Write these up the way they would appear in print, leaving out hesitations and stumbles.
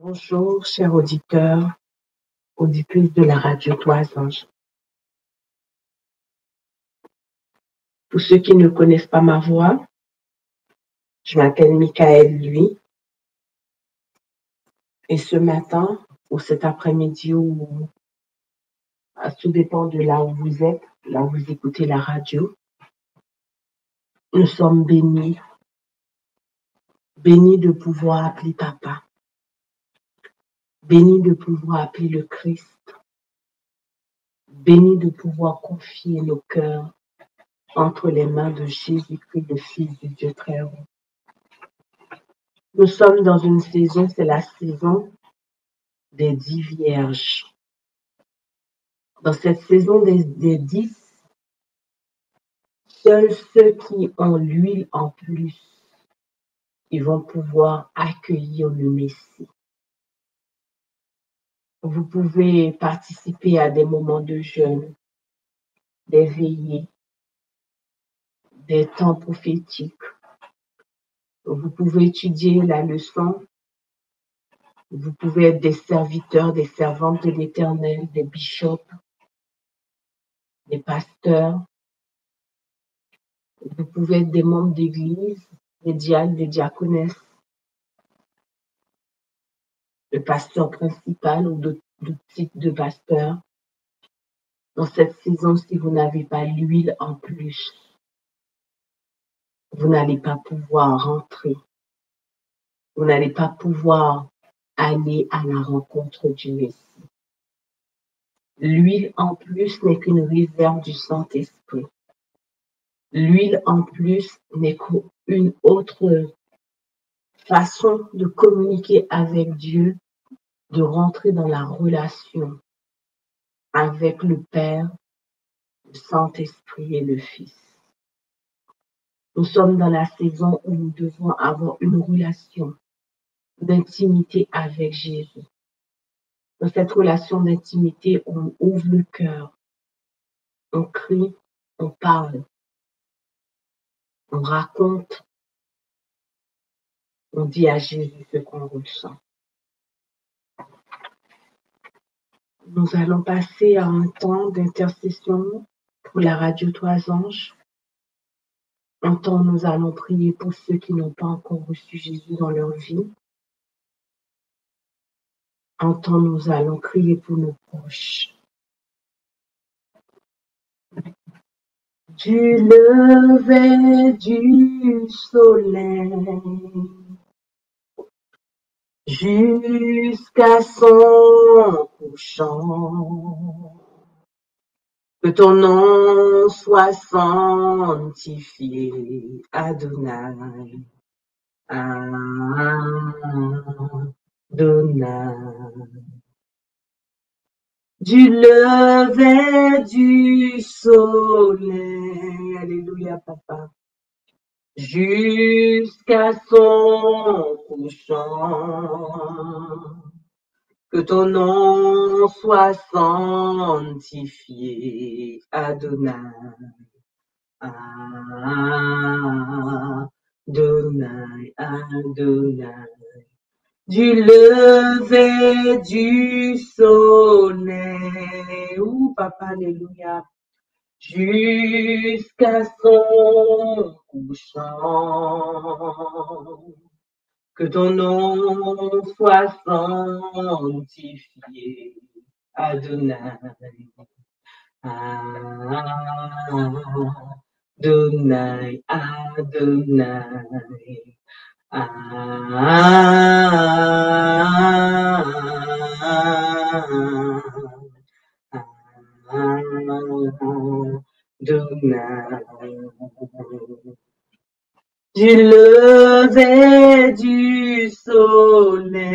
Bonjour, chers auditeurs, auditrices de la radio Trois Anges. Pour ceux qui ne connaissent pas ma voix, je m'appelle Michael Lui. Et ce matin, ou cet après-midi, ou tout dépend de là où vous êtes, là où vous écoutez la radio, nous sommes bénis de pouvoir appeler Papa, bénis de pouvoir appeler le Christ, bénis de pouvoir confier nos cœurs entre les mains de Jésus-Christ, le Fils du Dieu très haut. Nous sommes dans une saison, c'est la saison des 10 vierges. Dans cette saison des 10, seuls ceux qui ont l'huile en plus, ils vont pouvoir accueillir le Messie. Vous pouvez participer à des moments de jeûne, des veillées, des temps prophétiques. Vous pouvez étudier la leçon. Vous pouvez être des serviteurs, des servantes de l'Éternel, des bishops, des pasteurs. Vous pouvez être des membres d'église, des diacres, des diaconesses, le pasteur principal ou d'autres types de pasteurs. Dans cette saison, si vous n'avez pas l'huile en plus, vous n'allez pas pouvoir rentrer. Vous n'allez pas pouvoir aller à la rencontre du Messie. L'huile en plus n'est qu'une réserve du Saint-Esprit. L'huile en plus n'est qu'une autre façon de communiquer avec Dieu, de rentrer dans la relation avec le Père, le Saint-Esprit et le Fils. Nous sommes dans la saison où nous devons avoir une relation d'intimité avec Jésus. Dans cette relation d'intimité, on ouvre le cœur, on crie, on parle, on raconte, on dit à Jésus ce qu'on ressent. Nous allons passer à un temps d'intercession pour la radio Trois Anges. Un temps où nous allons prier pour ceux qui n'ont pas encore reçu Jésus dans leur vie. Un temps où nous allons crier pour nos proches. Du lever du soleil jusqu'à son couchant, que ton nom soit sanctifié, Adonai, Adonai. Du lever du soleil, alléluia papa, jusqu'à son couchant, que ton nom soit sanctifié, Adonai, Adonai, Adonai. Du lever du soleil, papa, alléluia, jusqu'à son couchant, que ton nom soit sanctifié, Adonai, Adonai, Adonai. Du lever du soleil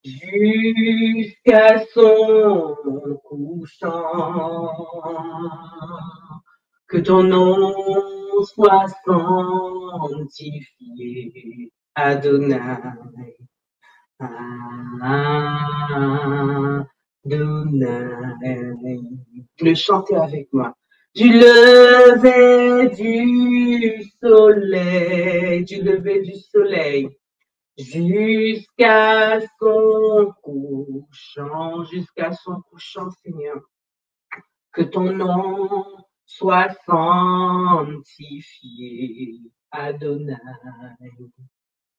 jusqu'à son couchant, que ton nom soit sanctifié, Adonai, Adonai. Le chantez avec moi. Du lever du soleil jusqu'à son couchant, Seigneur. Que ton nom soit sanctifié, Adonai.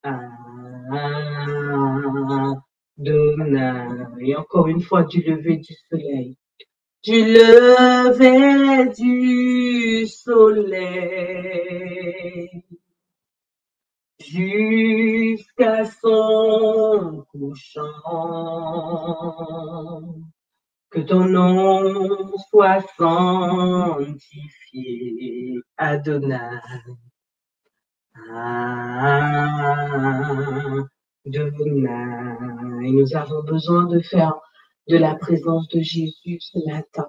Adonai. Et encore une fois, du lever du soleil. Du lever du soleil jusqu'à son couchant. Que ton nom soit sanctifié, Adonai. Adonai. Nous avons besoin de faire de la présence de Jésus ce matin.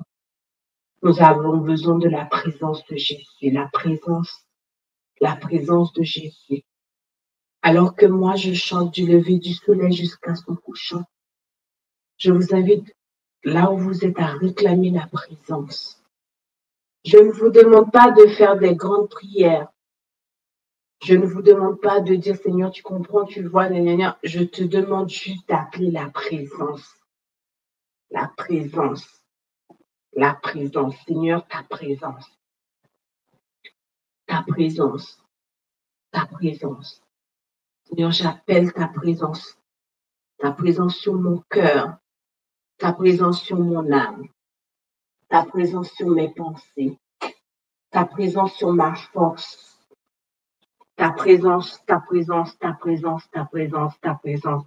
Nous avons besoin de la présence de Jésus, la présence de Jésus. Alors que moi, je chante du lever du soleil jusqu'à son couchant, je vous invite, là où vous êtes, à réclamer la présence. Je ne vous demande pas de faire des grandes prières. Je ne vous demande pas de dire, Seigneur, tu comprends, tu vois, je te demande juste d'appeler la présence. La présence. La présence. Seigneur, ta présence. Ta présence. Ta présence. Seigneur, j'appelle ta présence. Ta présence sur mon cœur. Ta présence sur mon âme. Ta présence sur mes pensées. Ta présence sur ma force. Ta présence, ta présence, ta présence, ta présence, ta présence.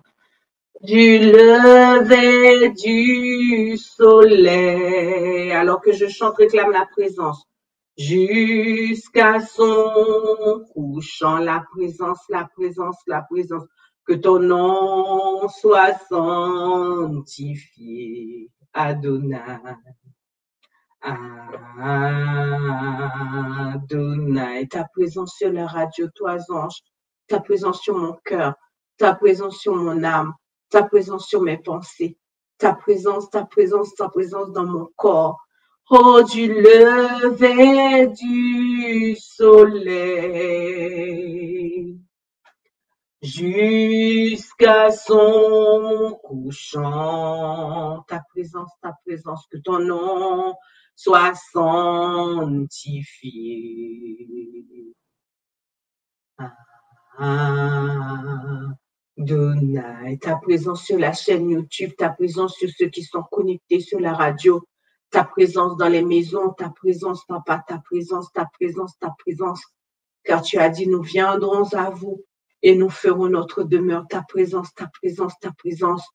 Du lever du soleil, alors que je chante, réclame la présence, jusqu'à son couchant, la présence, la présence, la présence, que ton nom soit sanctifié, Adonai. Adonai, ta présence sur la radio, toi ange, ta présence sur mon cœur, ta présence sur mon âme, ta présence sur mes pensées, ta présence, ta présence, ta présence dans mon corps. Oh, du lever du soleil jusqu'à son couchant, ta présence, que ton nom soit sanctifié. Adonai, ta présence sur la chaîne YouTube, ta présence sur ceux qui sont connectés sur la radio, ta présence dans les maisons, ta présence, papa, ta présence, ta présence, ta présence. Car tu as dit, nous viendrons à vous et nous ferons notre demeure, ta présence, ta présence, ta présence.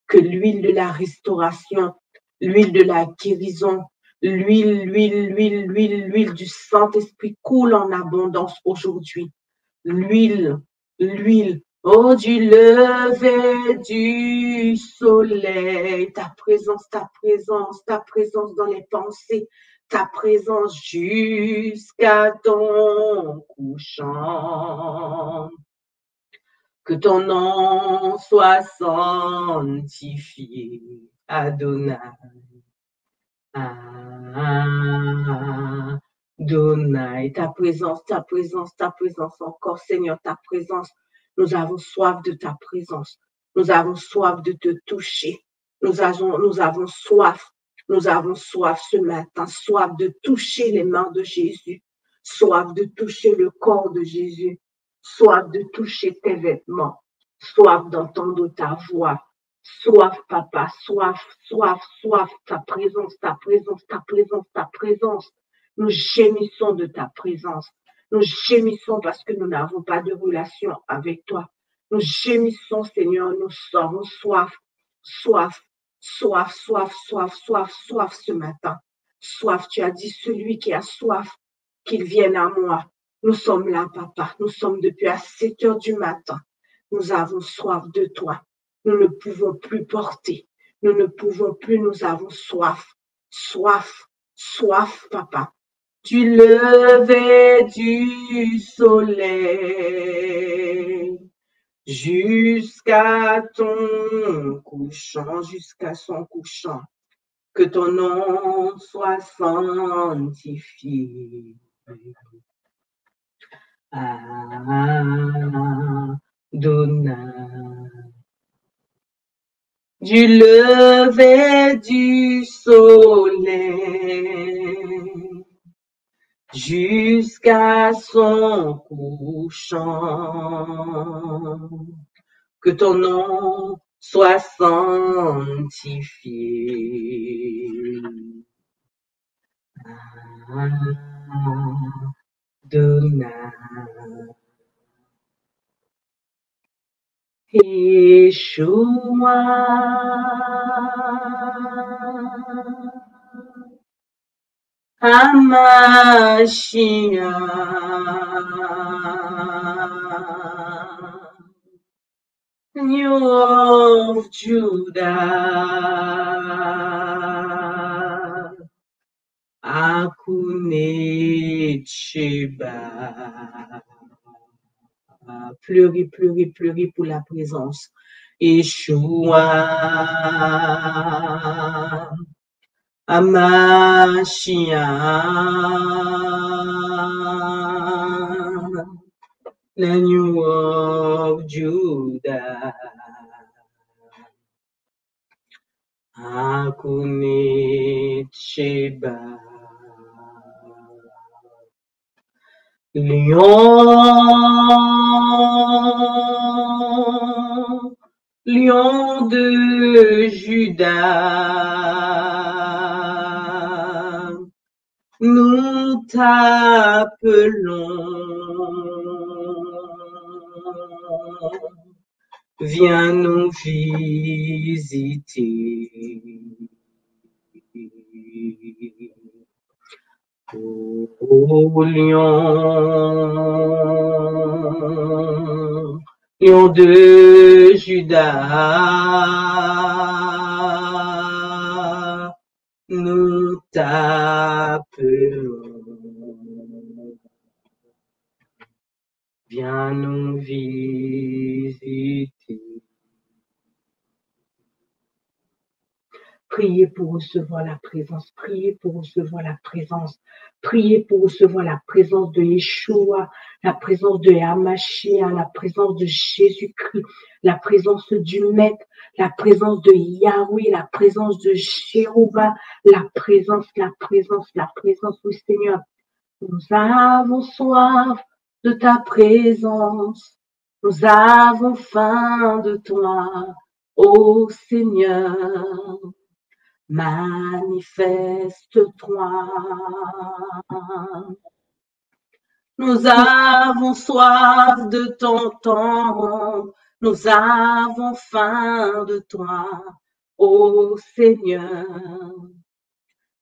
Que l'huile de la restauration, l'huile de la guérison, l'huile du Saint-Esprit coule en abondance aujourd'hui. L'huile, oh, du lever du soleil, ta présence, ta présence, ta présence dans les pensées, ta présence jusqu'à ton couchant. Que ton nom soit sanctifié, Adonai. Adonai, ta présence, ta présence, ta présence encore, Seigneur, ta présence. Nous avons soif de ta présence. Nous avons soif de te toucher. Nous avons soif ce matin, soif de toucher les mains de Jésus, soif de toucher le corps de Jésus, soif de toucher tes vêtements, soif d'entendre ta voix, soif, papa, soif, ta présence, ta présence, ta présence, ta présence. Nous gémissons de ta présence. Nous gémissons parce que nous n'avons pas de relation avec toi. Nous gémissons, Seigneur, nous avons soif ce matin. Soif, tu as dit, celui qui a soif, qu'il vienne à moi. Nous sommes là, papa. Nous sommes depuis à 7 heures du matin. Nous avons soif de toi. Nous ne pouvons plus porter. Nous ne pouvons plus, nous avons soif, papa. Du lever du soleil jusqu'à ton couchant, jusqu'à son couchant, que ton nom soit sanctifié. donna. Du lever du soleil jusqu'à son couchant, que ton nom soit sanctifié. Adonai. Yeshua. Hamashiach, New of Judah, Akune Sheba. Pleurez, pleurez, pleurez pour la présence. Yeshua. Hamashiach, the New of Judah, Akune Sheba. Lion, lion de Judas, nous t'appelons, viens nous visiter. Ô lion, lion de Judas, nous t'appelons, viens nous visiter. Priez pour recevoir la présence, priez pour recevoir la présence, priez pour recevoir la présence de Yeshua, la présence de Hamashiach, la présence de Jésus-Christ, la présence du Maître, la présence de Yahweh, la présence de Jéhovah, la présence, oui Seigneur. Nous avons soif de ta présence, nous avons faim de toi, ô Seigneur. Manifeste-toi. Nous avons soif de t'entendre, nous avons faim de toi, ô Seigneur.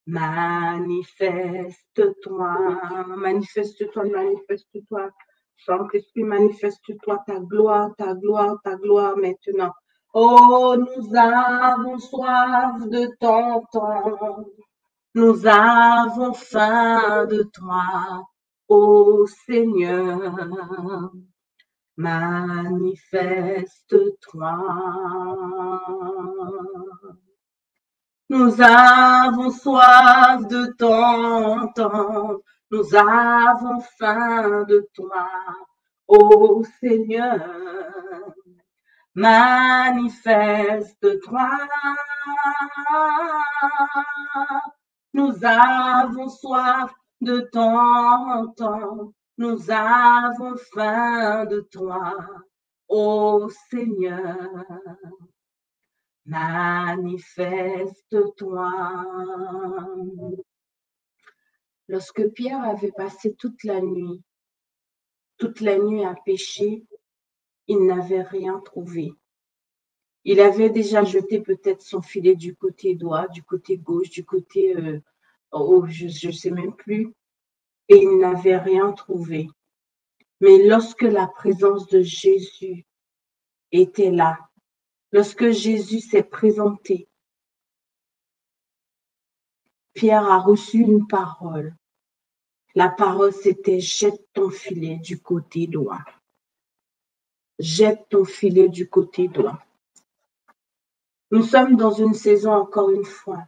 Manifeste-toi, manifeste-toi, manifeste-toi. Saint-Esprit, manifeste-toi ta gloire, ta gloire, ta gloire maintenant. Oh, nous avons soif de t'entendre, nous avons faim de toi, ô Seigneur, manifeste-toi. Nous avons soif de t'entendre, nous avons faim de toi, ô Seigneur. Manifeste-toi, nous avons soif de t'entendre, nous avons faim de toi, ô Seigneur. Manifeste-toi. Lorsque Pierre avait passé toute la nuit à pécher, il n'avait rien trouvé. Il avait déjà jeté peut-être son filet du côté droit, du côté gauche, du côté, je ne sais même plus, et il n'avait rien trouvé. Mais lorsque la présence de Jésus était là, lorsque Jésus s'est présenté, Pierre a reçu une parole. La parole, c'était « Jette ton filet du côté droit ». Jette ton filet du côté droit. Nous sommes dans une saison, encore une fois.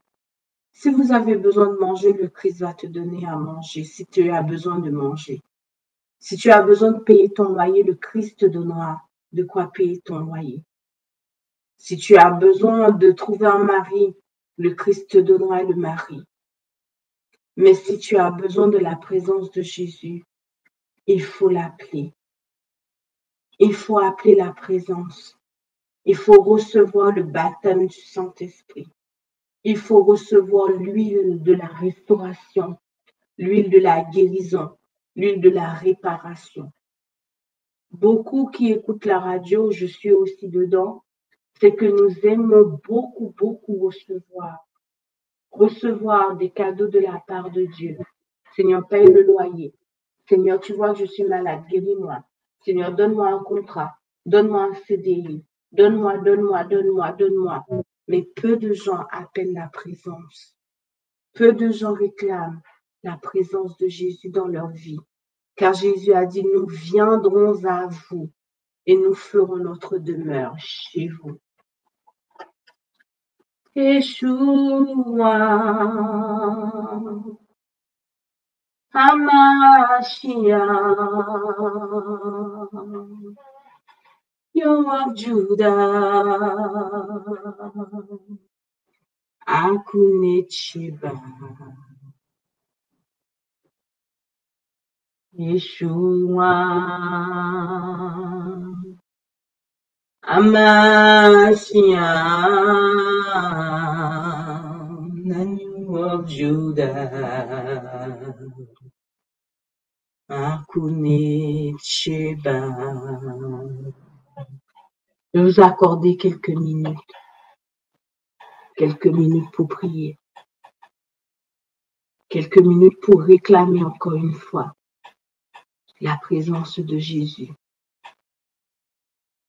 Si vous avez besoin de manger, le Christ va te donner à manger. Si tu as besoin de manger. Si tu as besoin de payer ton loyer, le Christ te donnera de quoi payer ton loyer. Si tu as besoin de trouver un mari, le Christ te donnera le mari. Mais si tu as besoin de la présence de Jésus, il faut l'appeler. Il faut appeler la présence. Il faut recevoir le baptême du Saint-Esprit. Il faut recevoir l'huile de la restauration, l'huile de la guérison, l'huile de la réparation. Beaucoup qui écoutent la radio, je suis aussi dedans, c'est que nous aimons beaucoup, beaucoup recevoir des cadeaux de la part de Dieu. Seigneur, paye le loyer. Seigneur, tu vois que je suis malade, guéris-moi. Seigneur, donne-moi un contrat, donne-moi un CDI, donne-moi. Mais peu de gens appellent la présence. Peu de gens réclament la présence de Jésus dans leur vie. Car Jésus a dit, nous viendrons à vous et nous ferons notre demeure chez vous. Yeshua, Hamashiach, Yoav Judah, Akunecheba, Yeshua, Hamashiach, Nanu of Judah, Akunecheba. Je vais vous accorder quelques minutes pour prier, quelques minutes pour réclamer encore une fois la présence de Jésus.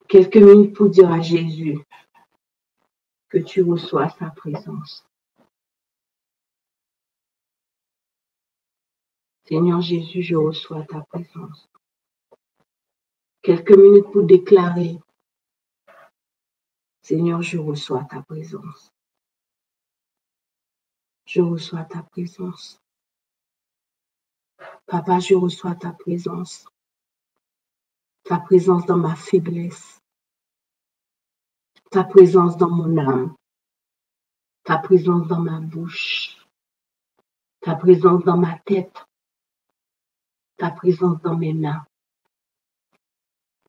Quelques minutes pour dire à Jésus que tu reçois sa présence. Seigneur Jésus, je reçois ta présence. Quelques minutes pour déclarer, Seigneur, je reçois ta présence. Je reçois ta présence. Papa, je reçois ta présence. Ta présence dans ma faiblesse. Ta présence dans mon âme. Ta présence dans ma bouche. Ta présence dans ma tête. Ta présence dans mes mains.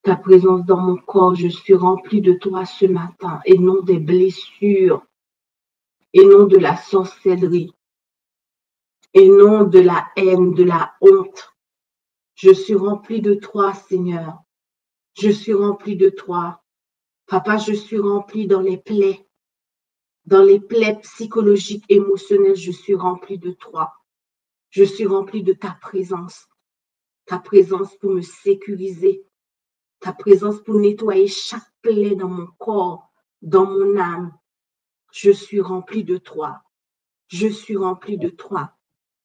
Ta présence dans mon corps. Je suis remplie de toi ce matin et non des blessures et non de la sorcellerie et non de la haine, de la honte. Je suis remplie de toi, Seigneur. Je suis remplie de toi. Papa, je suis remplie dans les plaies psychologiques, émotionnelles. Je suis remplie de toi. Je suis remplie de ta présence pour me sécuriser, ta présence pour nettoyer chaque plaie dans mon corps, dans mon âme. Je suis remplie de toi. Je suis remplie de toi.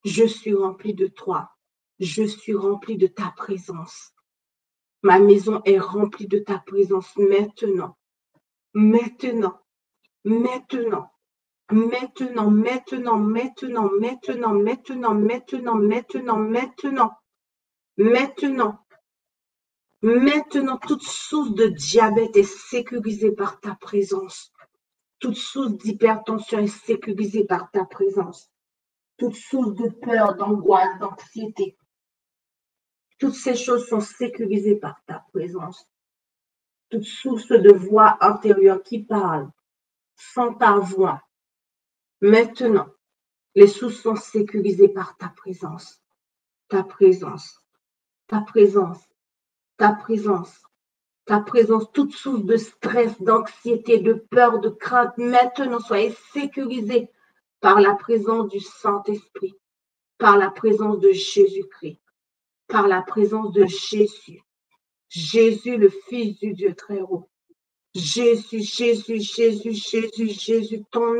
Je suis remplie de toi. Je suis remplie de ta présence. Ma maison est remplie de ta présence maintenant. Maintenant. Maintenant. Maintenant, maintenant, maintenant, maintenant, maintenant, maintenant, maintenant, maintenant, maintenant, maintenant, toute source de diabète est sécurisée par ta présence. Toute source d'hypertension est sécurisée par ta présence. Toute source de peur, d'angoisse, d'anxiété. Toutes ces choses sont sécurisées par ta présence. Toute source de voix intérieure qui parle sans ta voix. Maintenant, les sources sont sécurisées par ta présence. Ta présence. Ta présence. Ta présence. Ta présence. Toute source de stress, d'anxiété, de peur, de crainte. Maintenant, soyez sécurisés par la présence du Saint-Esprit. Par la présence de Jésus-Christ. Par la présence de Jésus. Jésus, le Fils du Dieu très haut. Jésus, Jésus, Jésus, Jésus, Jésus, ton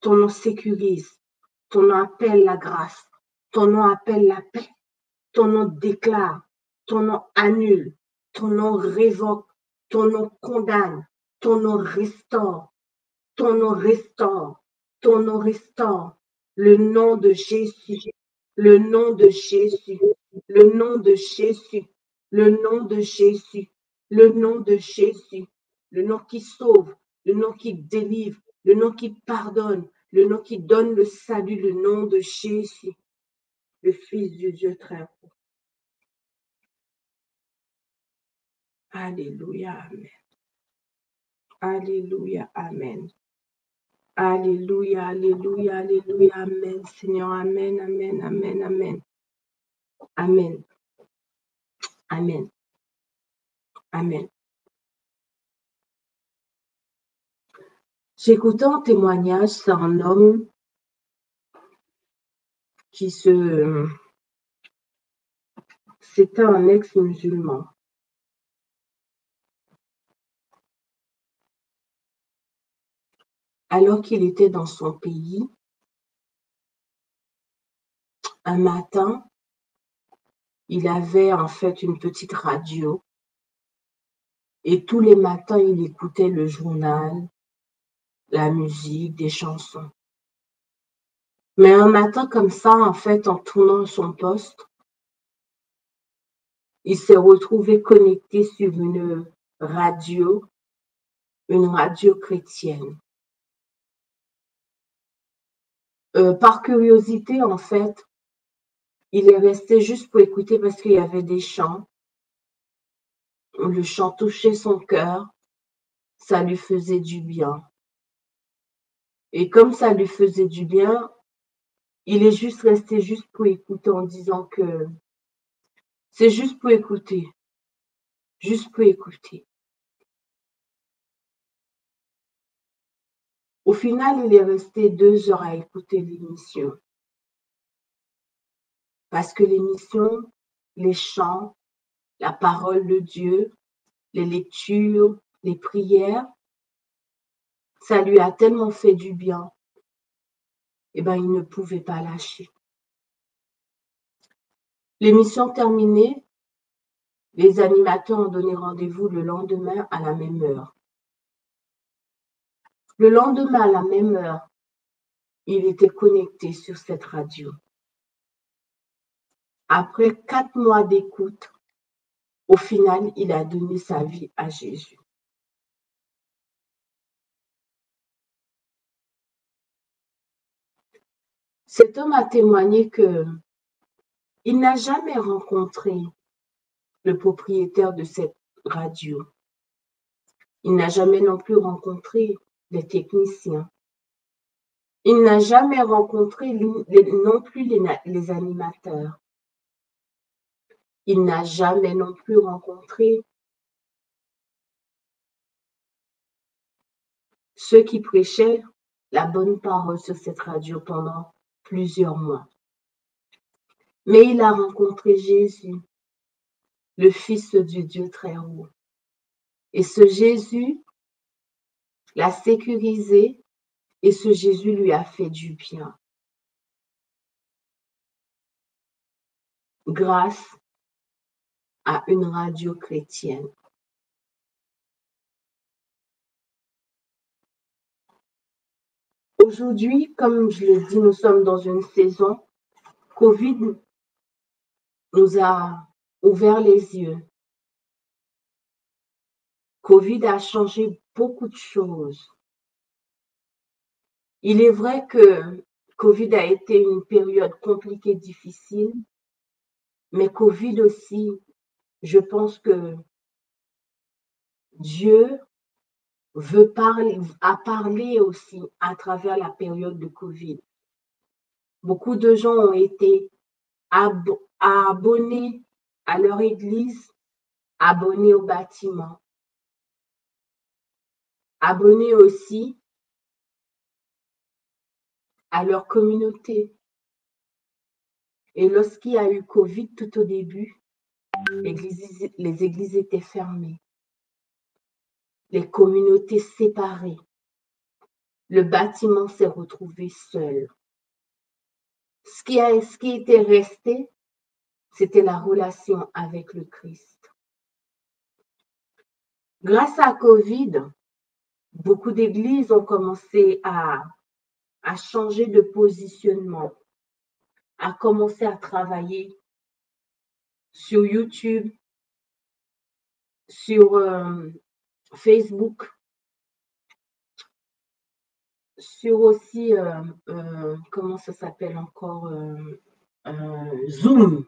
nom sécurise. Ton nom appelle la grâce. Ton nom appelle la paix. Ton nom déclare. Ton nom annule. Ton nom révoque. Ton nom condamne. Ton nom restaure. Ton nom restaure. Ton nom restaure. Le nom de Jésus. Le nom de Jésus. Le nom de Jésus. Le nom de Jésus. le nom de Jésus, le nom qui sauve, le nom qui délivre, le nom qui pardonne, le nom qui donne le salut, le nom de Jésus, le Fils du Dieu très haut. Alléluia, Amen. Alléluia, Amen. Alléluia, Alléluia, Alléluia, Amen, Seigneur, Amen, Amen, Amen, Amen. Amen. Amen. Amen. J'écoutais un témoignage sur un homme qui c'était un ex-musulman. Alors qu'il était dans son pays, un matin, il avait en fait une petite radio et tous les matins, il écoutait le journal, la musique, des chansons. Mais un matin comme ça, en fait, en tournant son poste, il s'est retrouvé connecté sur une radio chrétienne. Par curiosité, en fait, il est resté juste pour écouter parce qu'il y avait des chants. Le chant touchait son cœur, ça lui faisait du bien. Et comme ça lui faisait du bien, il est juste resté juste pour écouter en disant que c'est juste pour écouter. Juste pour écouter. Au final, il est resté 2 heures à écouter l'émission. Parce que l'émission, les chants, la parole de Dieu, les lectures, les prières, ça lui a tellement fait du bien. Eh bien, il ne pouvait pas lâcher. L'émission terminée, les animateurs ont donné rendez-vous le lendemain à la même heure. Le lendemain à la même heure, il était connecté sur cette radio. Après 4 mois d'écoute, au final, il a donné sa vie à Jésus. Cet homme a témoigné qu'il n'a jamais rencontré le propriétaire de cette radio. Il n'a jamais non plus rencontré les techniciens. Il n'a jamais rencontré non plus les animateurs. Il n'a jamais non plus rencontré ceux qui prêchaient la bonne parole sur cette radio pendant plusieurs mois. Mais il a rencontré Jésus, le Fils du Dieu très haut. Et ce Jésus l'a sécurisé et ce Jésus lui a fait du bien. Grâce à une radio chrétienne. Aujourd'hui, comme je le dis, nous sommes dans une saison. Covid nous a ouvert les yeux. Covid a changé beaucoup de choses. Il est vrai que Covid a été une période compliquée, difficile, mais Covid aussi, je pense que Dieu a parlé aussi à travers la période de Covid. Beaucoup de gens ont été abonnés à leur église, abonnés au bâtiment, abonnés aussi à leur communauté. Et lorsqu'il y a eu Covid tout au début, les églises étaient fermées, les communautés séparées. Le bâtiment s'est retrouvé seul. Ce qui était resté, c'était la relation avec le Christ. Grâce à Covid, beaucoup d'églises ont commencé à changer de positionnement, à commencer à travailler sur YouTube, sur Facebook, sur aussi, comment ça s'appelle encore, Zoom.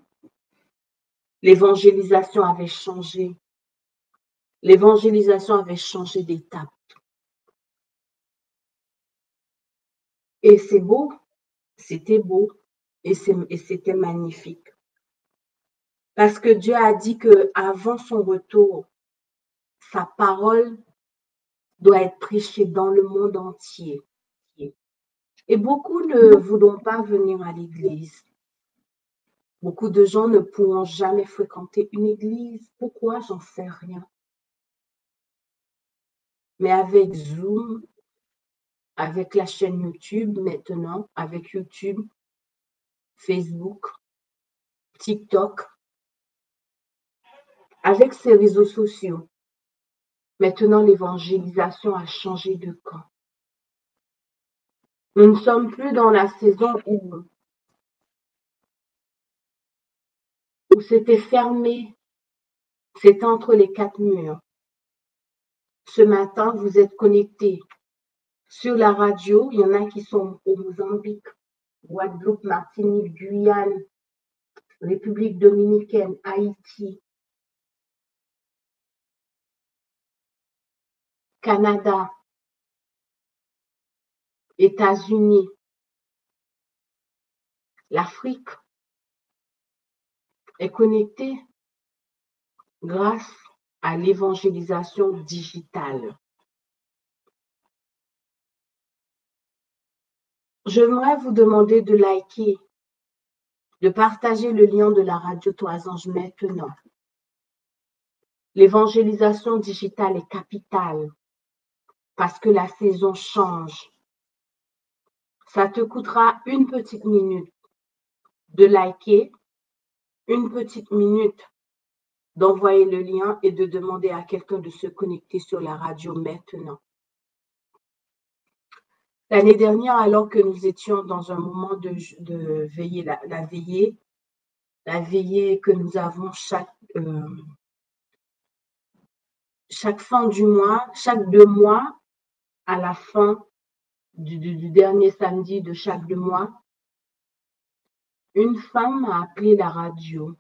L'évangélisation avait changé. L'évangélisation avait changé d'étape. Et c'est beau, c'était beau et c'était magnifique. Parce que Dieu a dit qu'avant son retour, sa parole doit être prêchée dans le monde entier. Et beaucoup ne voudront pas venir à l'église. Beaucoup de gens ne pourront jamais fréquenter une église. Pourquoi? J'en sais rien. Mais avec Zoom, avec la chaîne YouTube maintenant, avec YouTube, Facebook, TikTok, avec ces réseaux sociaux, maintenant l'évangélisation a changé de camp. Nous ne sommes plus dans la saison où c'était fermé, c'était entre les quatre murs. Ce matin, vous êtes connectés sur la radio. Il y en a qui sont au Mozambique, Guadeloupe, Martinique, Guyane, République dominicaine, Haïti, Canada, États-Unis, l'Afrique est connectée grâce à l'évangélisation digitale. J'aimerais vous demander de liker, de partager le lien de la radio Toisange maintenant. L'évangélisation digitale est capitale parce que la saison change. Ça te coûtera une petite minute de liker, une petite minute d'envoyer le lien et de demander à quelqu'un de se connecter sur la radio maintenant. L'année dernière, alors que nous étions dans un moment de veillée, la veillée que nous avons chaque fin du mois, chaque 2 mois, à la fin du dernier samedi de chaque 2 mois, une femme a appelé la radio.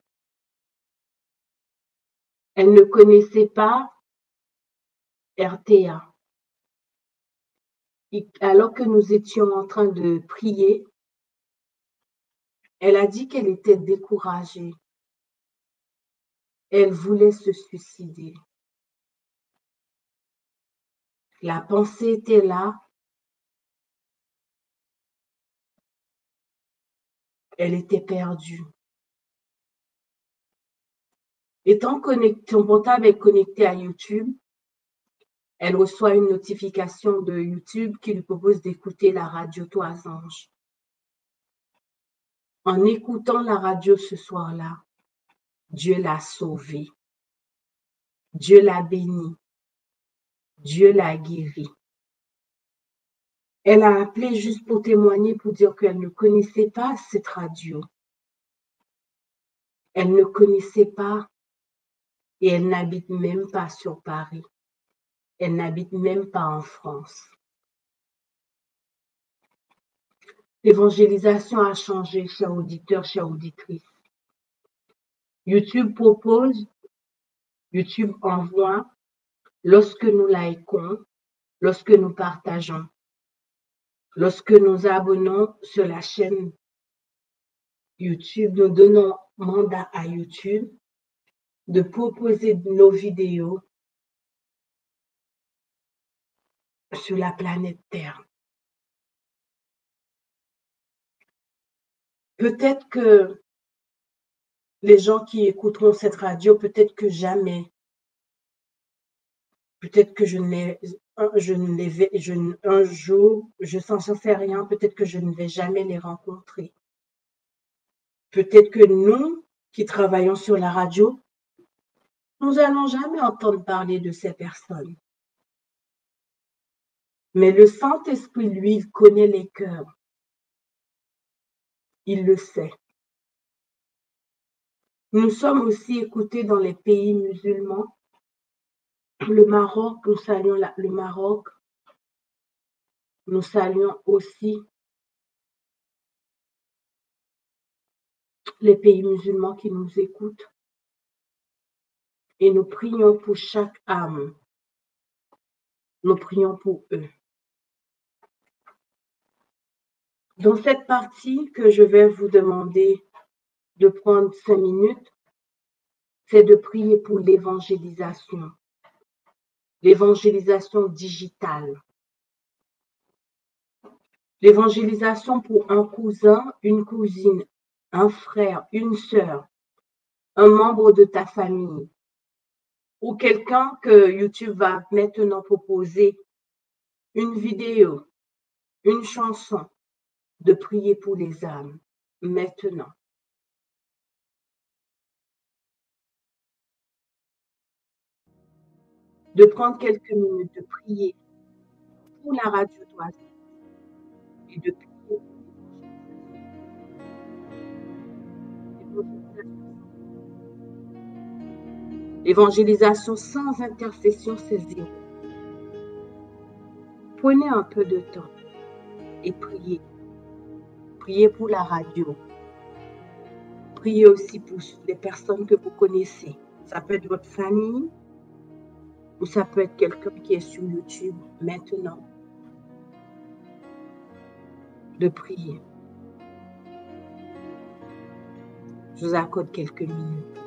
Elle ne connaissait pas RTA. Et alors que nous étions en train de prier, elle a dit qu'elle était découragée. Elle voulait se suicider. La pensée était là. Elle était perdue. Étant connectée, son portable est connecté à YouTube, elle reçoit une notification de YouTube qui lui propose d'écouter la radio Toisange. En écoutant la radio ce soir-là, Dieu l'a sauvée. Dieu l'a bénie. Dieu l'a guérie. Elle a appelé juste pour témoigner, pour dire qu'elle ne connaissait pas cette radio. Elle ne connaissait pas et elle n'habite même pas sur Paris. Elle n'habite même pas en France. L'évangélisation a changé, chers auditeurs, chères auditrices. YouTube propose, YouTube envoie, lorsque nous likons, lorsque nous partageons, lorsque nous abonnons sur la chaîne YouTube, nous donnons mandat à YouTube de proposer nos vidéos sur la planète Terre. Peut-être que les gens qui écouteront cette radio, peut-être que jamais, peut-être que un jour, je n'en sais rien, peut-être que je ne vais jamais les rencontrer. Peut-être que nous, qui travaillons sur la radio, nous n'allons jamais entendre parler de ces personnes. Mais le Saint-Esprit, lui, il connaît les cœurs. Il le sait. Nous sommes aussi écoutés dans les pays musulmans. le Maroc, nous saluons le Maroc. Nous saluons aussi les pays musulmans qui nous écoutent et nous prions pour chaque âme. Nous prions pour eux. Dans cette partie que je vais vous demander de prendre 5 minutes, c'est de prier pour l'évangélisation digitale. L'évangélisation pour un cousin, une cousine, un frère, une sœur, un membre de ta famille ou quelqu'un que YouTube va maintenant proposer une vidéo, une chanson, de prier pour les âmes maintenant. De prendre quelques minutes de prier pour la radio d'Oasis et de prier pour l'évangélisation sans intercession, c'est zéro. Prenez un peu de temps et priez. Priez pour la radio. Priez aussi pour les personnes que vous connaissez. Ça peut être votre famille ou ça peut être quelqu'un qui est sur YouTube maintenant. De prier. Je vous accorde quelques minutes.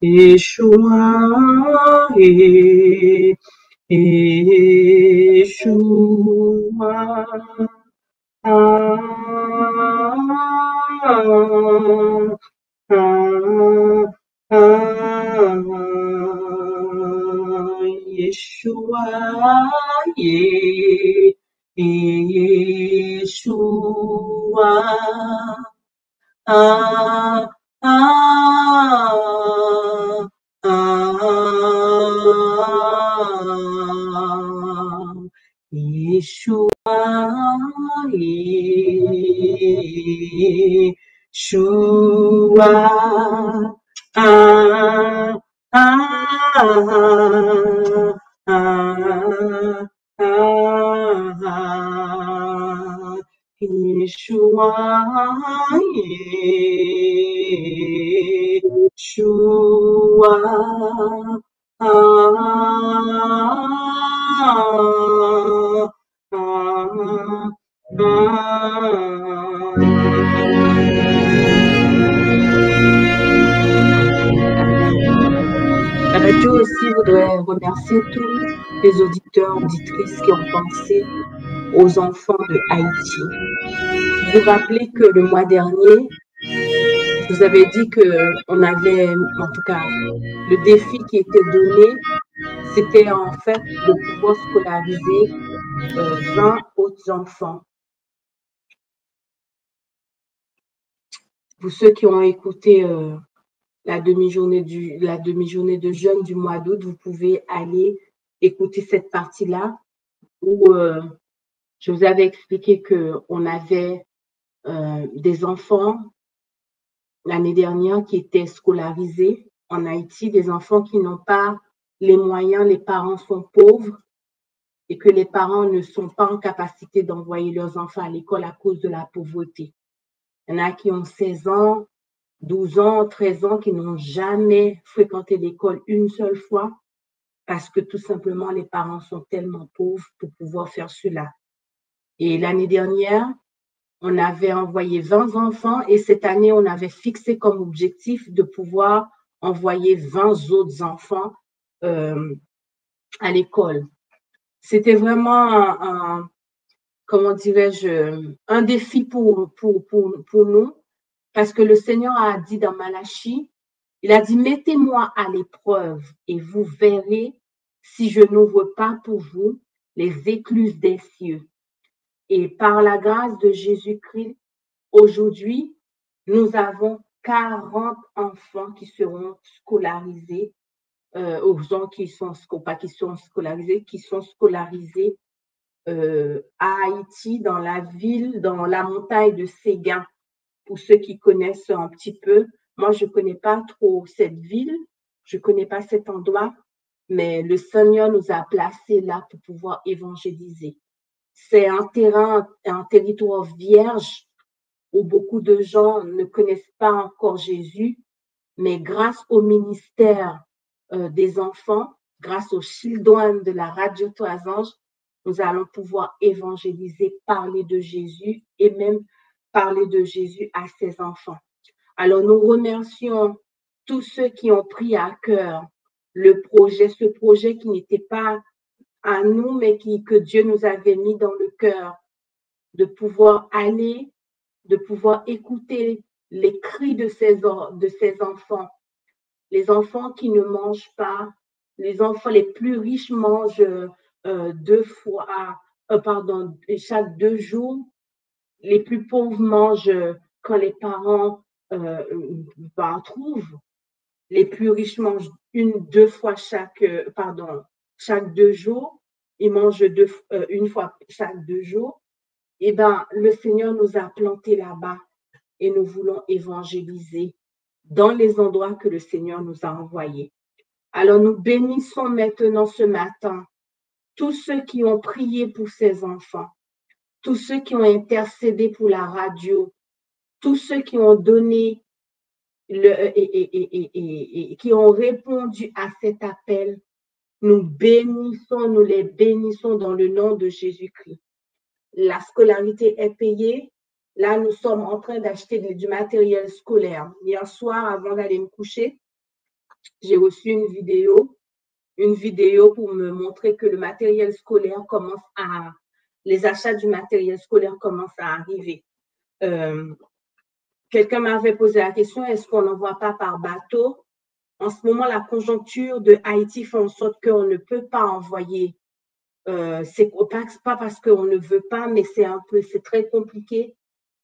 Yeshua, Yeshua, Yeshua, Yeshua, Yeshua, Yeshua, Yeshua, ah, ah, La radio aussi voudrait remercier tous les auditeurs, auditrices qui ont pensé aux enfants de Haïti. Vous vous rappelez que le mois dernier, je vous avais dit qu'on avait, en tout cas, le défi qui était donné, c'était en fait de pouvoir scolariser 20 autres enfants. Pour ceux qui ont écouté la demi-journée de jeûne du mois d'août, vous pouvez aller écouter cette partie-là où je vous avais expliqué qu'on avait des enfants l'année dernière qui étaient scolarisés en Haïti, des enfants qui n'ont pas les moyens, les parents sont pauvres et que les parents ne sont pas en capacité d'envoyer leurs enfants à l'école à cause de la pauvreté. Il y en a qui ont 16 ans, 12 ans, 13 ans, qui n'ont jamais fréquenté l'école une seule fois parce que tout simplement les parents sont tellement pauvres pour pouvoir faire cela. Et l'année dernière, on avait envoyé 20 enfants et cette année, on avait fixé comme objectif de pouvoir envoyer 20 autres enfants à l'école. C'était vraiment comment dirais-je, un défi pour nous parce que le Seigneur a dit dans Malachie, il a dit, mettez-moi à l'épreuve et vous verrez si je n'ouvre pas pour vous les écluses des cieux. Et par la grâce de Jésus-Christ, aujourd'hui, nous avons 40 enfants qui seront scolarisés, aux gens qui sont scolarisés, qui sont scolarisés à Haïti, dans la ville, dans la montagne de Séguin. Pour ceux qui connaissent un petit peu, moi, je ne connais pas trop cette ville, je ne connais pas cet endroit, mais le Seigneur nous a placés là pour pouvoir évangéliser. C'est un territoire vierge où beaucoup de gens ne connaissent pas encore Jésus, mais grâce au ministère des enfants, grâce au children de la Radio Trois Anges, nous allons pouvoir évangéliser, parler de Jésus et même parler de Jésus à ses enfants. Alors, nous remercions tous ceux qui ont pris à cœur ce projet qui n'était pas à nous, mais que Dieu nous avait mis dans le cœur, de pouvoir aller, de pouvoir écouter les cris de ces enfants. Les enfants qui ne mangent pas, les enfants les plus riches mangent chaque 2 jours. Les plus pauvres mangent quand les parents trouvent. Les plus riches mangent 2 fois chaque 2 jours. Ils mangent une fois chaque 2 jours. Eh bien, le Seigneur nous a plantés là-bas et nous voulons évangéliser dans les endroits que le Seigneur nous a envoyés. Alors, nous bénissons maintenant ce matin tous ceux qui ont prié pour ces enfants, tous ceux qui ont intercédé pour la radio, tous ceux qui ont donné qui ont répondu à cet appel. Nous les bénissons dans le nom de Jésus-Christ. La scolarité est payée. Là, nous sommes en train d'acheter du matériel scolaire. Hier soir, avant d'aller me coucher, j'ai reçu une vidéo pour me montrer que le matériel scolaire les achats du matériel scolaire commencent à arriver. Quelqu'un m'avait posé la question, est-ce qu'on n'envoie pas par bateau? En ce moment, la conjoncture de Haïti fait en sorte qu'on ne peut pas envoyer. C'est pas parce qu'on ne veut pas, mais c'est très compliqué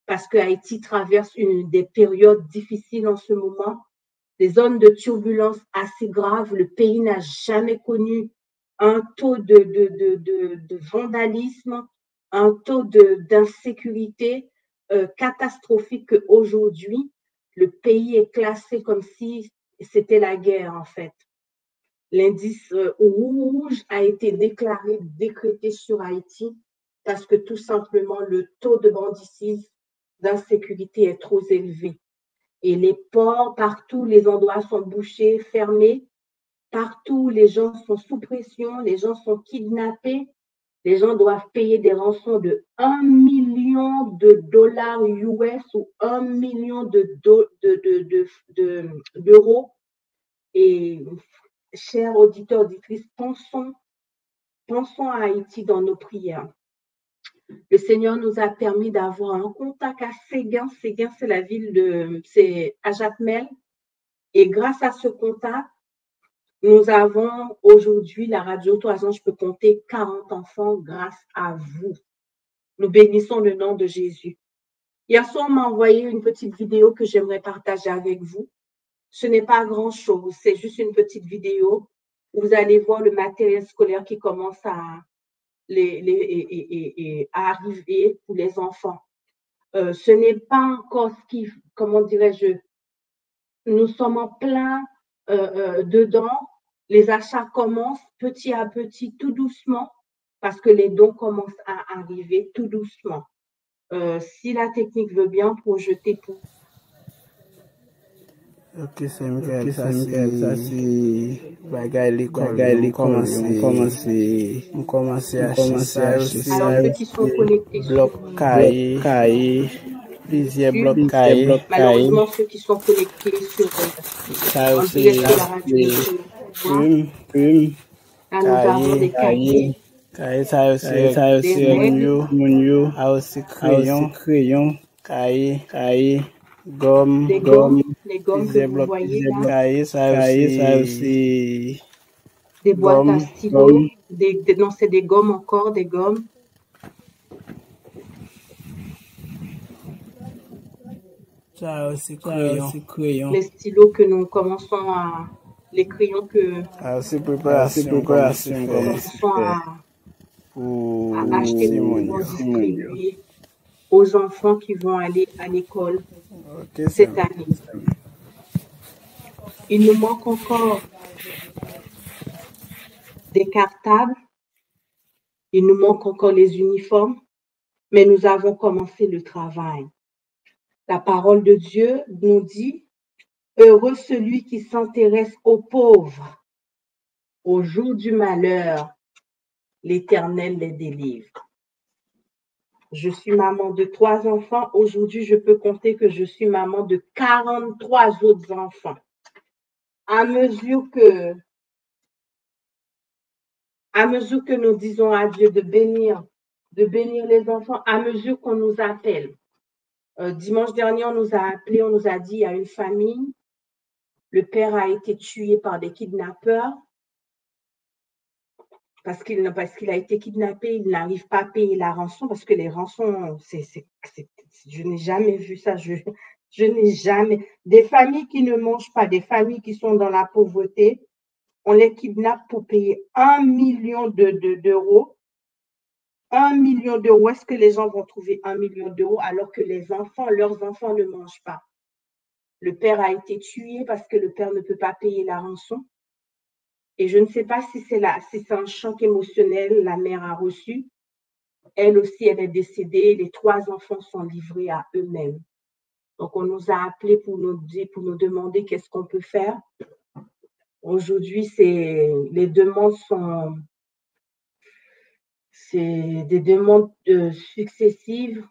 parce que Haïti traverse des périodes difficiles en ce moment, des zones de turbulence assez graves. Le pays n'a jamais connu un taux de vandalisme, un taux d'insécurité catastrophique qu'aujourd'hui, le pays est classé comme si c'était la guerre en fait. L'indice rouge a été décrété sur Haïti parce que tout simplement, le taux de banditisme, d'insécurité est trop élevé. Et les ports, partout, les endroits sont bouchés, fermés. Partout, les gens sont sous pression, les gens sont kidnappés. Les gens doivent payer des rançons de 1 million de dollars US ou 1 million d'euros. Et chers auditeurs, auditrices, pensons à Haïti dans nos prières. Le Seigneur nous a permis d'avoir un contact à Séguin. Séguin, c'est la ville c'est à Jacmel. Et grâce à ce contact, nous avons aujourd'hui la radio 3 ans, je peux compter 40 enfants grâce à vous. Nous bénissons le nom de Jésus. Hier soir, on m'a envoyé une petite vidéo que j'aimerais partager avec vous. Ce n'est pas grand-chose, c'est juste une petite vidéo où vous allez voir le matériel scolaire qui commence à arriver pour les enfants. Ce n'est pas encore ce qui, comment dirais-je, nous sommes en plein dedans. Les achats commencent petit à petit, tout doucement, parce que les dons commencent à arriver tout doucement. Si la technique veut bien, projeter pour... Ok, c'est Michael, ça c'est bagay l'école, on commence à acheter Alors, ceux qui sont connectés bloc cahier, plusieurs blocs cahier, malheureusement, ceux qui sont connectés sur en direct de la radio, là, nous avons des cahiers, ça aussi Mounio, a aussi crayon, cahier, gomme, les gommes que vous voyez là, cahier, ça aussi des boîtes à stylo, non, c'est des gommes encore, des gommes. Ça aussi crayon. Les stylos que nous commençons à... Les crayons que aussi préparation commençons à acheter pour distribuer aux enfants qui vont aller à l'école cette année. Il nous manque encore des cartables, il nous manque encore les uniformes, mais nous avons commencé le travail. La parole de Dieu nous dit, heureux celui qui s'intéresse aux pauvres. Au jour du malheur, l'Éternel les délivre. Je suis maman de 3 enfants. Aujourd'hui, je peux compter que je suis maman de 43 autres enfants. À mesure que nous disons à Dieu de bénir les enfants, à mesure qu'on nous appelle. Dimanche dernier, on nous a appelé, on nous a dit, il y a une famille, le père a été tué par des kidnappeurs parce qu'il a été kidnappé, il n'arrive pas à payer la rançon parce que les rançons, je n'ai jamais vu ça, je n'ai jamais. Des familles qui ne mangent pas, des familles qui sont dans la pauvreté, on les kidnappe pour payer 1 million d'euros. 1 million d'euros, est-ce que les gens vont trouver 1 million d'euros alors que leurs enfants ne mangent pas? Le père a été tué parce que le père ne peut pas payer la rançon. Et je ne sais pas si c'est un choc émotionnel la mère a reçu. Elle aussi, elle est décédée. Les 3 enfants sont livrés à eux-mêmes. Donc, on nous a appelés pour nous demander qu'est-ce qu'on peut faire. Aujourd'hui, les demandes c'est des demandes successives.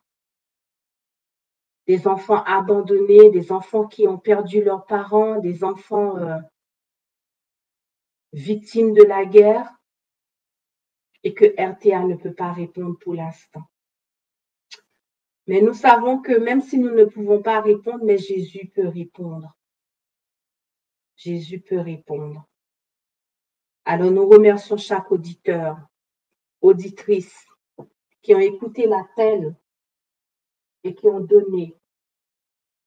Des enfants abandonnés, des enfants qui ont perdu leurs parents, des enfants victimes de la guerre et que RTA ne peut pas répondre pour l'instant. Mais nous savons que même si nous ne pouvons pas répondre, mais Jésus peut répondre. Jésus peut répondre. Alors nous remercions chaque auditeur, auditrice qui ont écouté l'appel et qui ont donné.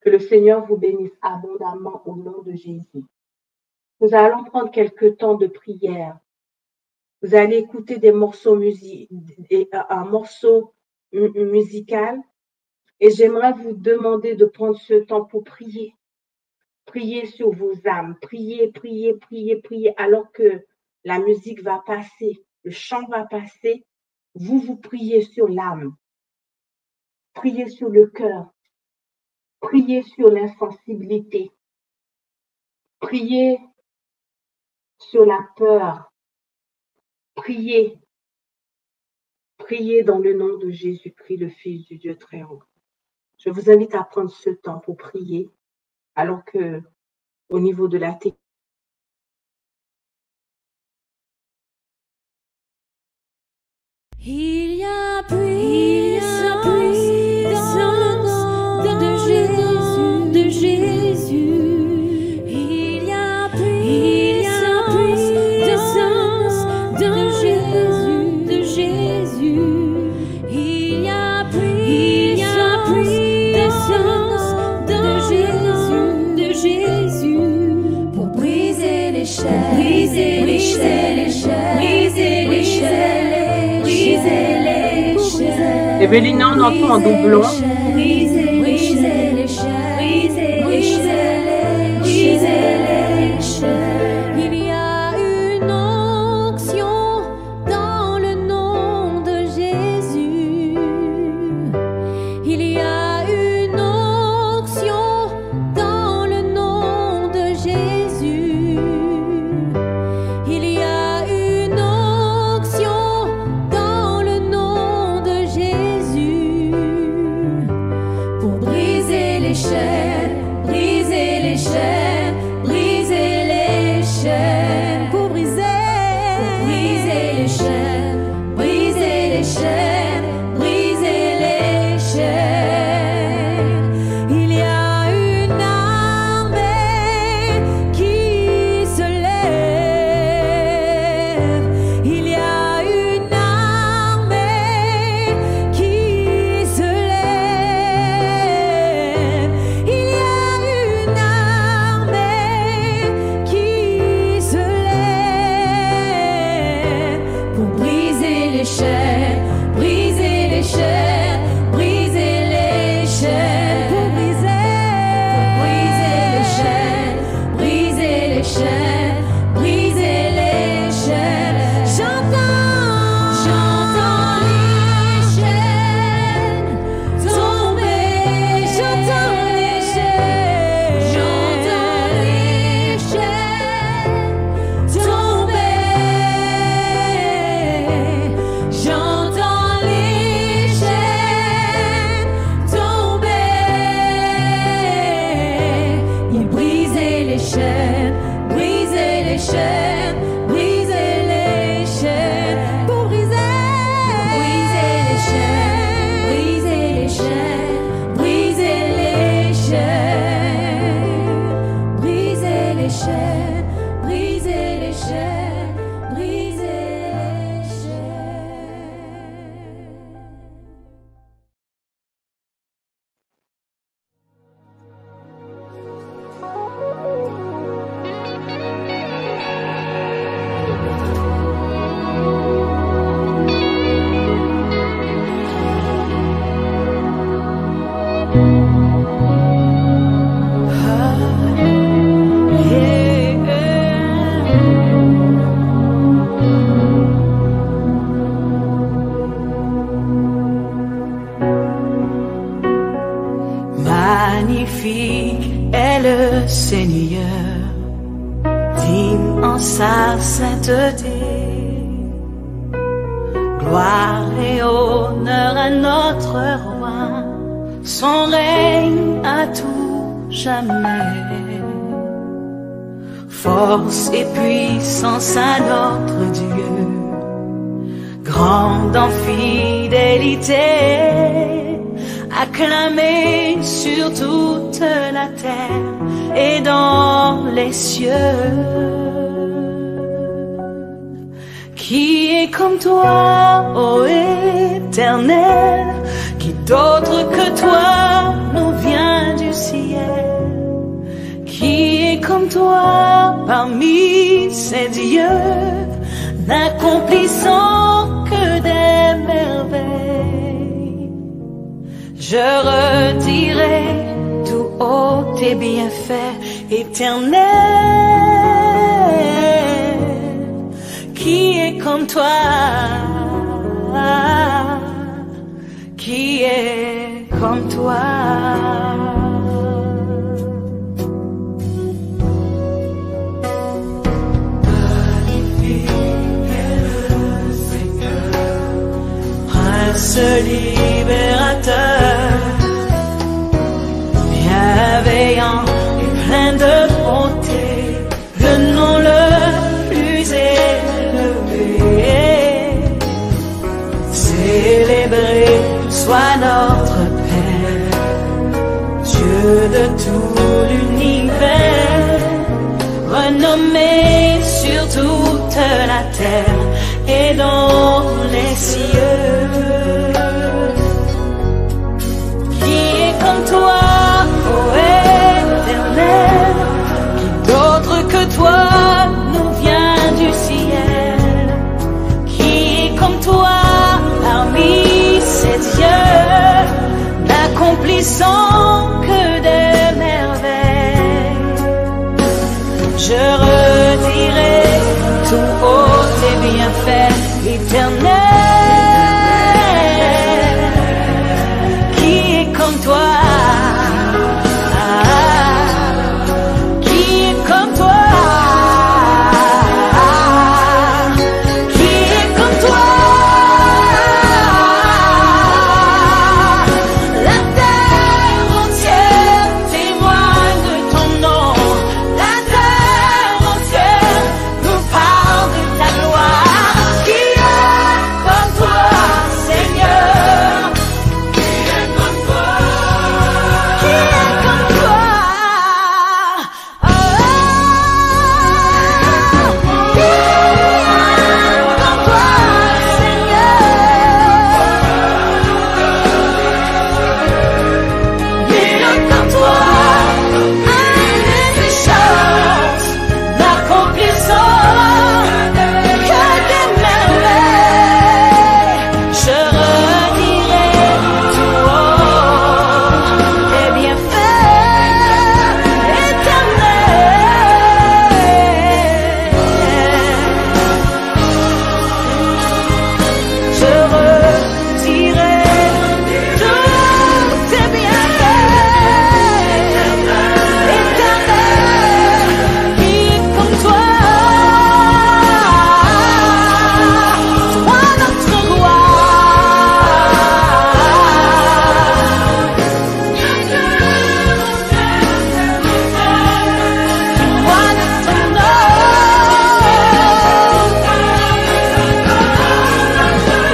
Que le Seigneur vous bénisse abondamment au nom de Jésus. Nous allons prendre quelques temps de prière. Vous allez écouter des morceaux un morceau musical et j'aimerais vous demander de prendre ce temps pour prier. Priez sur vos âmes. Priez alors que la musique va passer, le chant va passer. vous priez sur l'âme, priez sur le cœur, priez sur l'insensibilité, priez sur la peur, priez dans le nom de Jésus-Christ, le Fils du Dieu très haut. Je vous invite à prendre ce temps pour prier, alors que au niveau de la technique, il y a puissance dans le nom de Jésus. Il y a puissance dans de Jésus. Il y a puissance de Jésus pour briser les chaînes, briser les chaînes, briser les chaînes. Evelyna, on entend en doublon. Il y a une onction dans le nom de Jésus. Il y a une onction dans le nom de Jésus. Il y a une onction dans le nom de Jésus pour briser les chaînes, briser les chaînes, briser les chaînes, pour briser les chaînes, briser les chaînes, briser les chaînes. Il y a une armée qui se lève. Il y a une armée qui se lève. Il y a une armée qui se lève pour briser les chaînes, briser les chaînes, briser les chaînes, pour briser les chaînes, briser les chaînes, briser les chaînes. J'entends les chaînes tomber, j'entends les chaînes, tomber, j'entends les chaînes tomber. Il brisait les chaînes, brisait les chaînes, brisait les chaînes, pour briser les chaînes, briser les chaînes, briser les chaînes, briser les chaînes, briser les chaînes, briser les chaînes. Magnifique est le Seigneur, digne en sa sainteté. Gloire et honneur à notre roi, son règne à tout jamais. Force et puissance à notre Dieu, grande en fidélité, acclamé sur toute la terre et dans les cieux. Qui est comme toi, ô Éternel? Qui d'autre que toi nous vient du ciel? Qui est comme toi parmi ces dieux, n'accomplissant que des merveilles? Je redirai tout haut tes bienfaits, Éternel. Qui est comme toi? qui est comme toi. Prince libérateur, bienveillant et plein de bonté, le nom le plus élevé. Célébré soit notre Père, Dieu de tout l'univers, renommé sur toute la terre et dans les cieux. Qui est comme toi, ô Éternel? Qui d'autre que toi nous vient du ciel? Qui est comme toi parmi ces dieux, n'accomplissant que des merveilles? Je redirai tout haut tes bienfaits éternels. Qui est comme toi? Qui est comme toi? Qui est comme toi? La terre entière témoigne de ton nom. La terre entière nous parle de ta gloire. Qui est comme toi, Seigneur? Qui est comme toi? Qui est comme toi? Oh, qui est comme toi, Seigneur? Qui est comme toi? Des choses n'accomplissant que des merveilles. Je redirai tout haut tes bienfaits éternels. Je redirai tous tes bienfaits éternels. Qui est comme toi? Toi notre roi. Toi notre nom.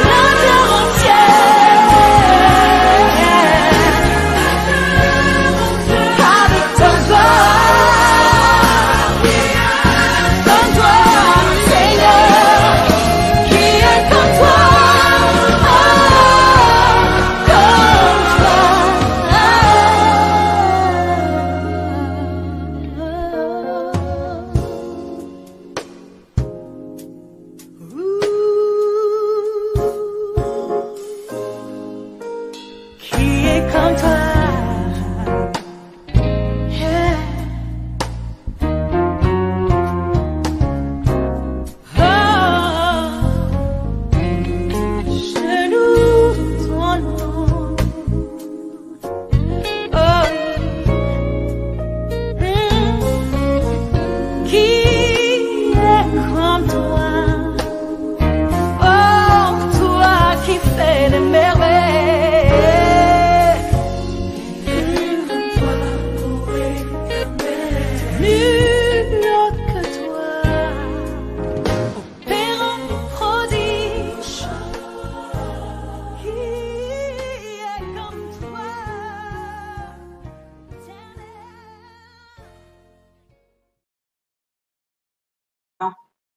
La terre entière avec ton gloire. Comme toi, Seigneur. Qui est comme toi? Qui est comme toi? Yeah. Oh, je loue ton nom. Oh, qui est comme toi? Oh, toi qui fais des merveilles. Nul autre que toi, opérant prodige. Qui est comme toi?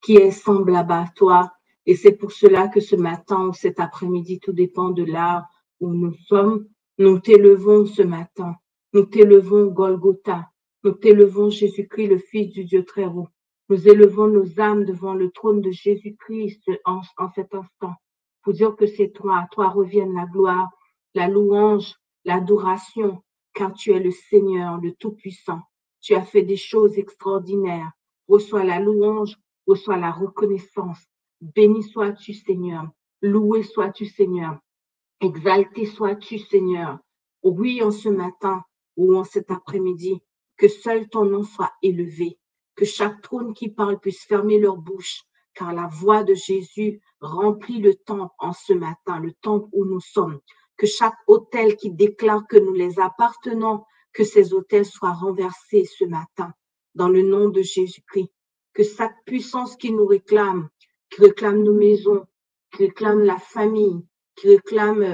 Qui est semblable à toi. Et c'est pour cela que ce matin ou cet après-midi, tout dépend de là où nous sommes, nous t'élevons ce matin. Nous t'élevons Golgotha. Nous t'élevons Jésus-Christ, le Fils du Dieu très haut. Nous élevons nos âmes devant le trône de Jésus-Christ en cet instant. Pour dire que c'est toi, à toi revienne la gloire, la louange, l'adoration, car tu es le Seigneur, le Tout-Puissant. Tu as fait des choses extraordinaires. Reçois la louange, reçois la reconnaissance. Béni sois-tu, Seigneur. Loué sois-tu, Seigneur. Exalté sois-tu, Seigneur. Oui, en ce matin ou en cet après-midi, que seul ton nom soit élevé, que chaque trône qui parle puisse fermer leur bouche, car la voix de Jésus remplit le temple en ce matin, le temple où nous sommes. Que chaque autel qui déclare que nous les appartenons, que ces autels soient renversés ce matin, dans le nom de Jésus-Christ. Que cette puissance qui nous réclame, qui réclame nos maisons, qui réclame la famille, qui réclame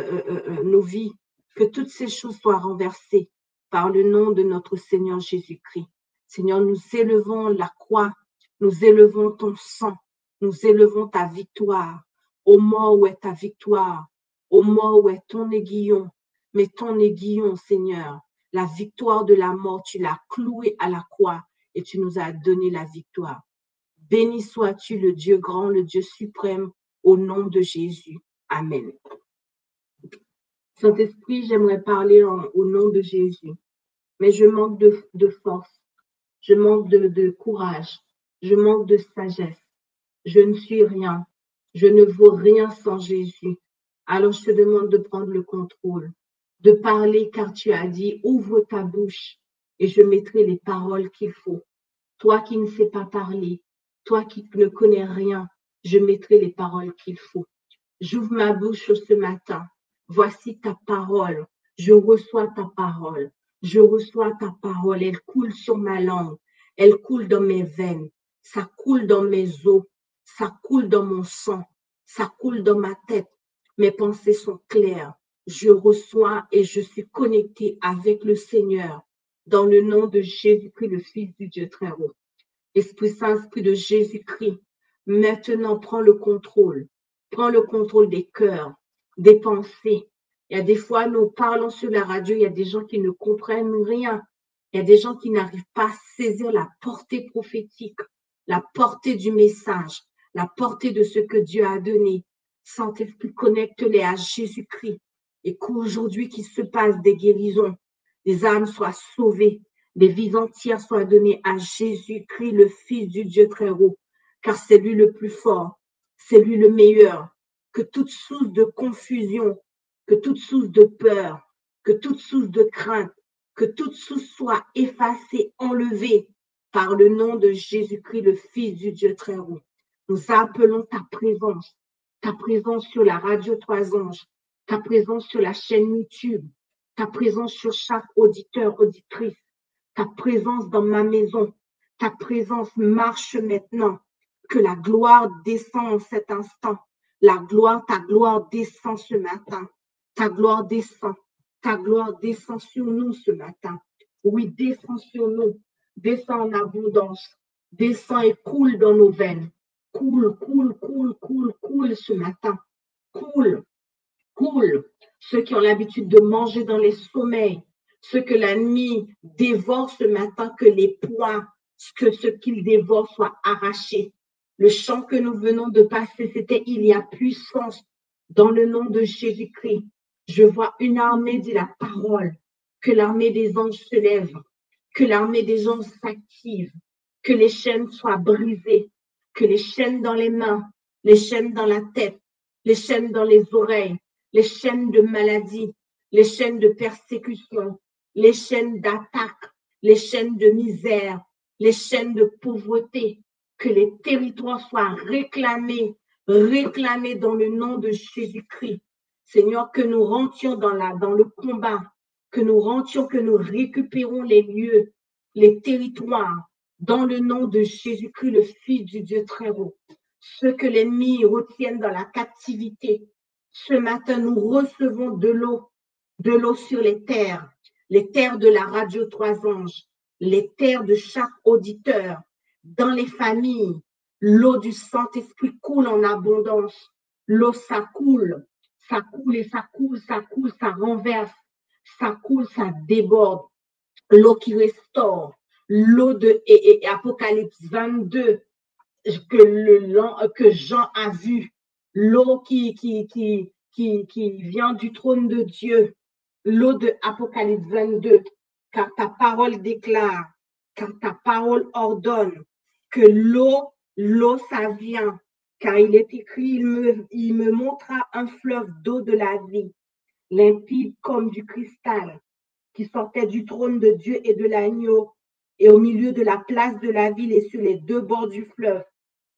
nos vies, que toutes ces choses soient renversées par le nom de notre Seigneur Jésus-Christ. Seigneur, nous élevons la croix, nous élevons ton sang, nous élevons ta victoire. Ô mort, où est ta victoire? Ô mort, où est ton aiguillon? Mais ton aiguillon, Seigneur, la victoire de la mort, tu l'as cloué à la croix et tu nous as donné la victoire. Béni sois-tu le Dieu grand, le Dieu suprême, au nom de Jésus. Amen. Saint-Esprit, j'aimerais parler au nom de Jésus, mais je manque de force, je manque de courage, je manque de sagesse. Je ne suis rien, je ne vaux rien sans Jésus. Alors je te demande de prendre le contrôle, de parler car tu as dit, ouvre ta bouche et je mettrai les paroles qu'il faut. Toi qui ne sais pas parler, toi qui ne connais rien, je mettrai les paroles qu'il faut. J'ouvre ma bouche ce matin. Voici ta parole. Je reçois ta parole. Je reçois ta parole. Elle coule sur ma langue. Elle coule dans mes veines. Ça coule dans mes os. Ça coule dans mon sang. Ça coule dans ma tête. Mes pensées sont claires. Je reçois et je suis connectée avec le Seigneur. Dans le nom de Jésus-Christ, le Fils du Dieu très haut. Esprit Saint, Esprit de Jésus-Christ, maintenant prends le contrôle. Prends le contrôle des cœurs, des pensées. Il y a des fois, nous parlons sur la radio, il y a des gens qui ne comprennent rien. Il y a des gens qui n'arrivent pas à saisir la portée prophétique, la portée du message, la portée de ce que Dieu a donné. Saint-Esprit, connecte-les à Jésus-Christ et qu'aujourd'hui qu'il se passe des guérisons, des âmes soient sauvées, des vies entières soient données à Jésus-Christ, le Fils du Dieu très haut, car c'est lui le plus fort, c'est lui le meilleur. Que toute source de confusion, que toute source de peur, que toute source de crainte, que toute source soit effacée, enlevée par le nom de Jésus-Christ, le Fils du Dieu très haut. Nous appelons ta présence sur la radio 3 anges, ta présence sur la chaîne YouTube, ta présence sur chaque auditeur, auditrice, ta présence dans ma maison, ta présence marche maintenant. Que la gloire descend en cet instant. La gloire, ta gloire descend ce matin. Ta gloire descend sur nous ce matin. Oui, descend sur nous, descend en abondance, descend et coule dans nos veines. Coule ce matin. Coule. Ceux qui ont l'habitude de manger dans les sommeils, ceux que la nuit dévore ce matin, que les poids, que ce qu'ils dévorent soient arrachés. Le chant que nous venons de passer, c'était « Il y a puissance dans le nom de Jésus-Christ ». Je vois une armée, dit la parole, que l'armée des anges se lève, que l'armée des anges s'active, que les chaînes soient brisées, que les chaînes dans les mains, les chaînes dans la tête, les chaînes dans les oreilles, les chaînes de maladie, les chaînes de persécution, les chaînes d'attaque, les chaînes de misère, les chaînes de pauvreté, que les territoires soient réclamés dans le nom de Jésus-Christ. Seigneur, que nous rentions dans le combat, que nous récupérons les lieux, les territoires, dans le nom de Jésus-Christ, le Fils du Dieu très haut. Ceux que l'ennemi retiennent dans la captivité, ce matin, nous recevons de l'eau sur les terres de la radio 3 anges, les terres de chaque auditeur, dans les familles. L'eau du Saint-Esprit coule en abondance. L'eau, ça coule et ça coule, ça renverse, ça coule, ça déborde. L'eau qui restaure, l'eau de Apocalypse 22 que Jean a vu, l'eau qui vient du trône de Dieu, l'eau de Apocalypse 22, car ta parole déclare, car ta parole ordonne que l'eau, ça vient Car il est écrit, il me montra un fleuve d'eau de la vie, limpide comme du cristal, qui sortait du trône de Dieu et de l'agneau. Et au milieu de la place de la ville et sur les deux bords du fleuve,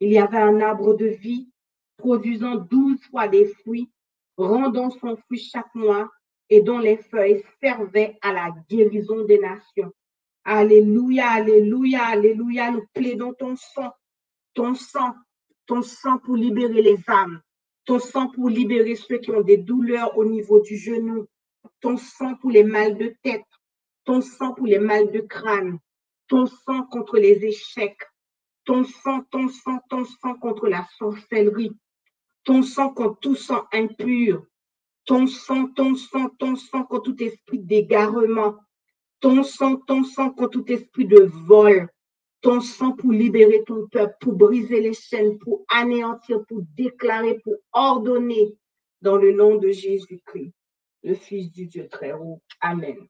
il y avait un arbre de vie, produisant 12 fois des fruits, rendant son fruit chaque mois, et dont les feuilles servaient à la guérison des nations. Alléluia, alléluia, alléluia, nous plaidons ton sang, ton sang, ton sang pour libérer les âmes, ton sang pour libérer ceux qui ont des douleurs au niveau du genou, ton sang pour les mal de tête, ton sang pour les mal de crâne, ton sang contre les échecs, ton sang contre la sorcellerie, ton sang contre tout sang impur, ton sang contre tout esprit d'égarement, ton sang contre tout esprit de vol, ton sang pour libérer ton peuple, pour briser les chaînes, pour anéantir, pour déclarer, pour ordonner, dans le nom de Jésus-Christ, le Fils du Dieu très haut. Amen.